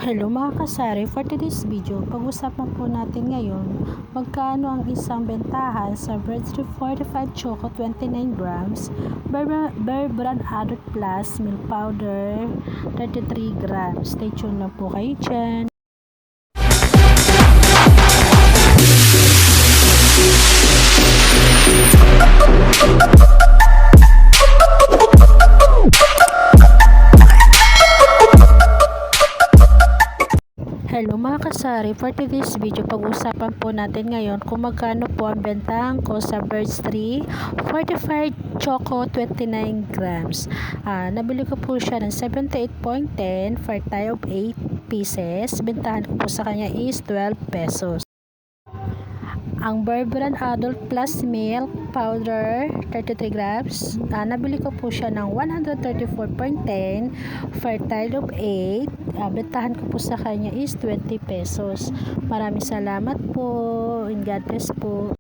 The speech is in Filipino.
Hello mga kasari, for today's video, pag-usapan po natin ngayon magkano ang isang bentahan sa Birds 45 Choco 29 grams, Bear Brand Adult Plus Milk Powder 33 grams. Stay tuned lang po kayo dyan. Hello mga kasari, for today's video pag-usapan po natin ngayon kung magkano po ang bentahan ko sa Birds 3 45 Choco 29 grams. Nabili ko po siya ng 78.10 for tie of 8 pieces. Bentahan ko po sa kanya is 12 pesos. Ang Bear Brand Adult Plus Milk Powder 33 grams, nabili ko po siya ng 134.10 for tile of 8. Bentahan ko po sa kanya is 20 pesos. Maraming salamat po and God bless po.